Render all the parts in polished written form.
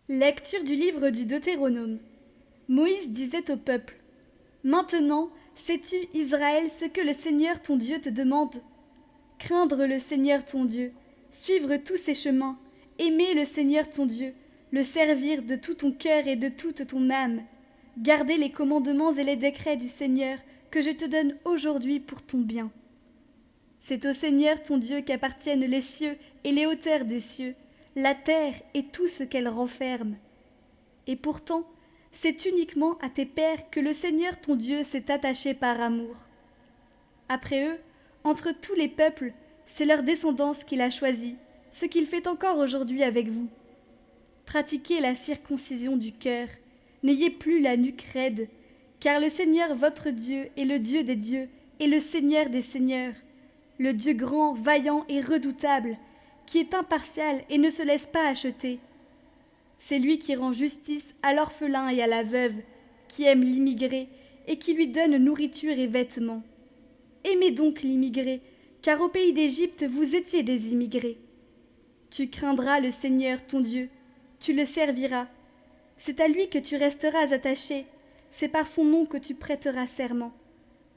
Lecture du livre du Deutéronome. Moïse disait au peuple : Maintenant, sais-tu, Israël, ce que le Seigneur ton Dieu te demande ? Craindre le Seigneur ton Dieu, suivre tous ses chemins, aimer le Seigneur ton Dieu, le servir de tout ton cœur et de toute ton âme, garder les commandements et les décrets du Seigneur que je te donne aujourd'hui pour ton bien. C'est au Seigneur ton Dieu qu'appartiennent les cieux et les hauteurs des cieux, la terre et tout ce qu'elle renferme. Et pourtant, c'est uniquement à tes pères que le Seigneur ton Dieu s'est attaché par amour. Après eux, entre tous les peuples, c'est leur descendance qu'il a choisie, ce qu'il fait encore aujourd'hui avec vous. Pratiquez la circoncision du cœur, n'ayez plus la nuque raide, car le Seigneur votre Dieu est le Dieu des dieux et le Seigneur des seigneurs, le Dieu grand, vaillant et redoutable, qui est impartial et ne se laisse pas acheter. C'est lui qui rend justice à l'orphelin et à la veuve, qui aime l'immigré et qui lui donne nourriture et vêtements. Aimez donc l'immigré, car au pays d'Égypte vous étiez des immigrés. Tu craindras le Seigneur ton Dieu, tu le serviras. C'est à lui que tu resteras attaché, c'est par son nom que tu prêteras serment.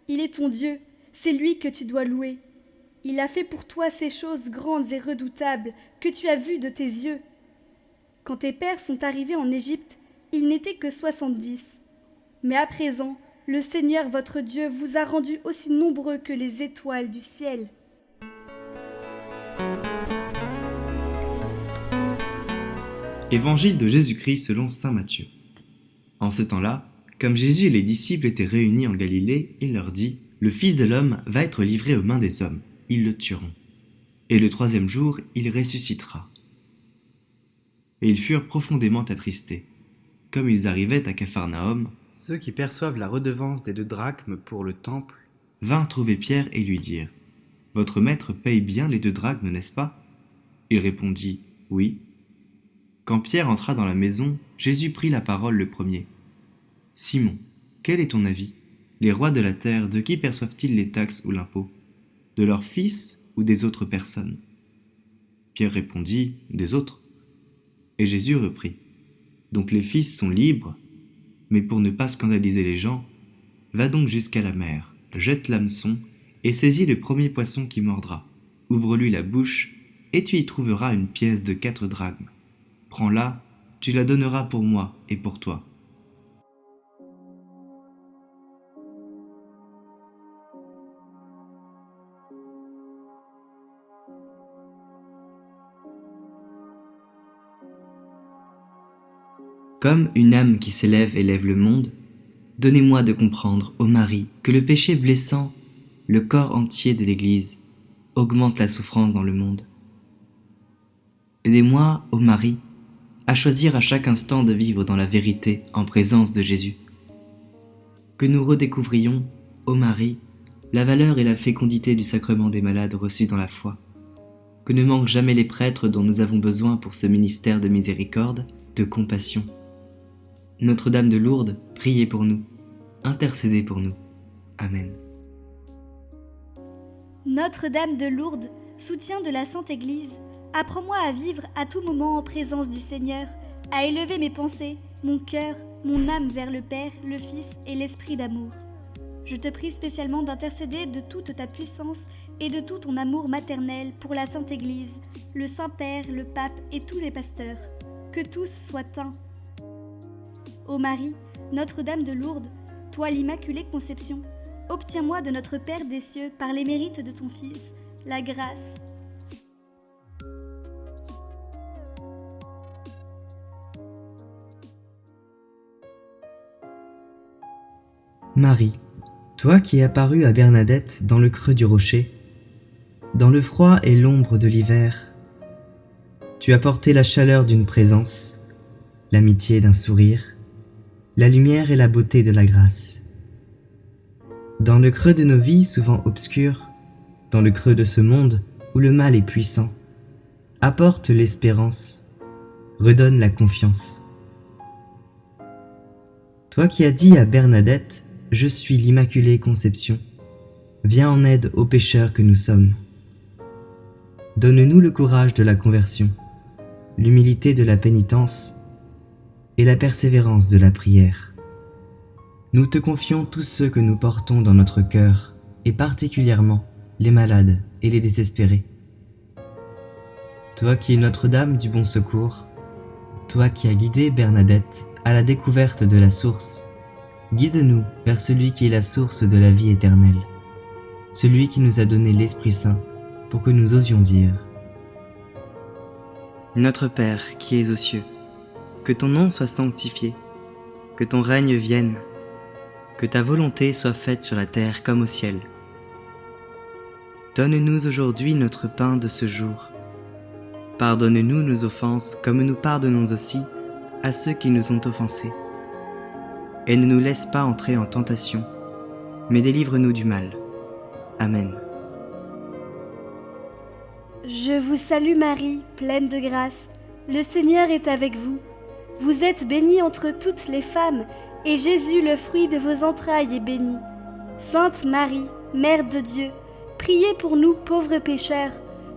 Il est ton Dieu, c'est lui que tu dois louer. Il a fait pour toi ces choses grandes et redoutables que tu as vues de tes yeux. Quand tes pères sont arrivés en Égypte, ils n'étaient que 70. Mais à présent, le Seigneur votre Dieu vous a rendus aussi nombreux que les étoiles du ciel. Évangile de Jésus-Christ selon saint Matthieu. En ce temps-là, comme Jésus et les disciples étaient réunis en Galilée, il leur dit : Le Fils de l'homme va être livré aux mains des hommes. Ils le tueront. Et le 3e jour, il ressuscitera. Et ils furent profondément attristés. Comme ils arrivaient à Capharnaüm, ceux qui perçoivent la redevance des 2 drachmes pour le temple vinrent trouver Pierre et lui dirent : Votre maître paye bien les 2 drachmes, n'est-ce pas ? Il répondit : Oui. Quand Pierre entra dans la maison, Jésus prit la parole le premier. Simon, quel est ton avis ? Les rois de la terre, de qui perçoivent-ils les taxes ou l'impôt ? De leurs fils ou des autres personnes ? Pierre répondit : Des autres. Et Jésus reprit : Donc les fils sont libres, mais pour ne pas scandaliser les gens, va donc jusqu'à la mer, jette l'hameçon et saisis le premier poisson qui mordra. Ouvre-lui la bouche et tu y trouveras une pièce de 4 drachmes. Prends-la, tu la donneras pour moi et pour toi. Comme une âme qui s'élève élève le monde, donnez-moi de comprendre, ô Marie, que le péché blessant le corps entier de l'Église augmente la souffrance dans le monde. Aidez-moi, ô Marie, à choisir à chaque instant de vivre dans la vérité en présence de Jésus. Que nous redécouvrions, ô Marie, la valeur et la fécondité du sacrement des malades reçus dans la foi. Que ne manquent jamais les prêtres dont nous avons besoin pour ce ministère de miséricorde, de compassion. Notre-Dame de Lourdes, priez pour nous, intercédez pour nous. Amen. Notre-Dame de Lourdes, soutien de la Sainte Église, apprends-moi à vivre à tout moment en présence du Seigneur, à élever mes pensées, mon cœur, mon âme vers le Père, le Fils et l'Esprit d'amour. Je te prie spécialement d'intercéder de toute ta puissance et de tout ton amour maternel pour la Sainte Église, le Saint-Père, le Pape et tous les pasteurs. Que tous soient un. Ô Marie, Notre-Dame de Lourdes, toi l'Immaculée Conception, obtiens-moi de notre Père des cieux, par les mérites de ton Fils, la grâce. Marie, toi qui es apparue à Bernadette dans le creux du rocher, dans le froid et l'ombre de l'hiver, tu as porté la chaleur d'une présence, l'amitié d'un sourire, la lumière et la beauté de la grâce. Dans le creux de nos vies souvent obscures, dans le creux de ce monde où le mal est puissant, apporte l'espérance, redonne la confiance. Toi qui as dit à Bernadette : Je suis l'Immaculée Conception, viens en aide aux pécheurs que nous sommes. Donne-nous le courage de la conversion, l'humilité de la pénitence et la persévérance de la prière. Nous te confions tous ceux que nous portons dans notre cœur, et particulièrement les malades et les désespérés. Toi qui es Notre-Dame du Bon Secours, toi qui as guidé Bernadette à la découverte de la source, guide-nous vers celui qui est la source de la vie éternelle, celui qui nous a donné l'Esprit Saint pour que nous osions dire : Notre Père qui es aux cieux, que ton nom soit sanctifié, que ton règne vienne, que ta volonté soit faite sur la terre comme au ciel. Donne-nous aujourd'hui notre pain de ce jour. Pardonne-nous nos offenses comme nous pardonnons aussi à ceux qui nous ont offensés. Et ne nous laisse pas entrer en tentation, mais délivre-nous du mal. Amen. Je vous salue Marie, pleine de grâce. Le Seigneur est avec vous. Vous êtes bénie entre toutes les femmes, et Jésus, le fruit de vos entrailles, est béni. Sainte Marie, Mère de Dieu, priez pour nous pauvres pécheurs,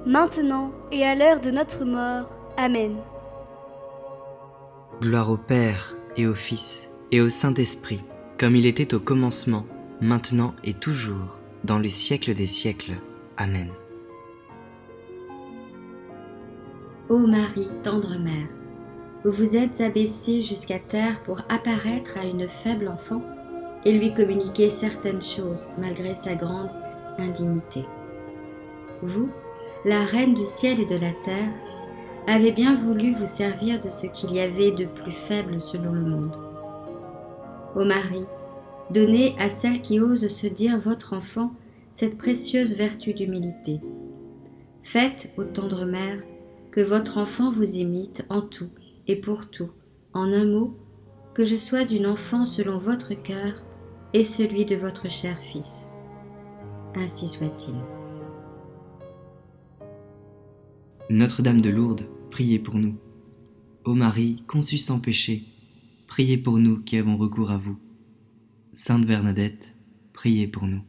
maintenant et à l'heure de notre mort. Amen. Gloire au Père, et au Fils, et au Saint-Esprit, comme il était au commencement, maintenant et toujours, dans les siècles des siècles. Amen. Ô Marie, tendre mère, vous vous êtes abaissée jusqu'à terre pour apparaître à une faible enfant et lui communiquer certaines choses malgré sa grande indignité. Vous, la reine du ciel et de la terre, avez bien voulu vous servir de ce qu'il y avait de plus faible selon le monde. Ô Marie, donnez à celle qui ose se dire votre enfant cette précieuse vertu d'humilité. Faites, ô tendre mère, que votre enfant vous imite en tout et pour tout, en un mot, que je sois une enfant selon votre cœur et celui de votre cher Fils. Ainsi soit-il. Notre-Dame de Lourdes, priez pour nous. Ô Marie, conçue sans péché, priez pour nous qui avons recours à vous. Sainte Bernadette, priez pour nous.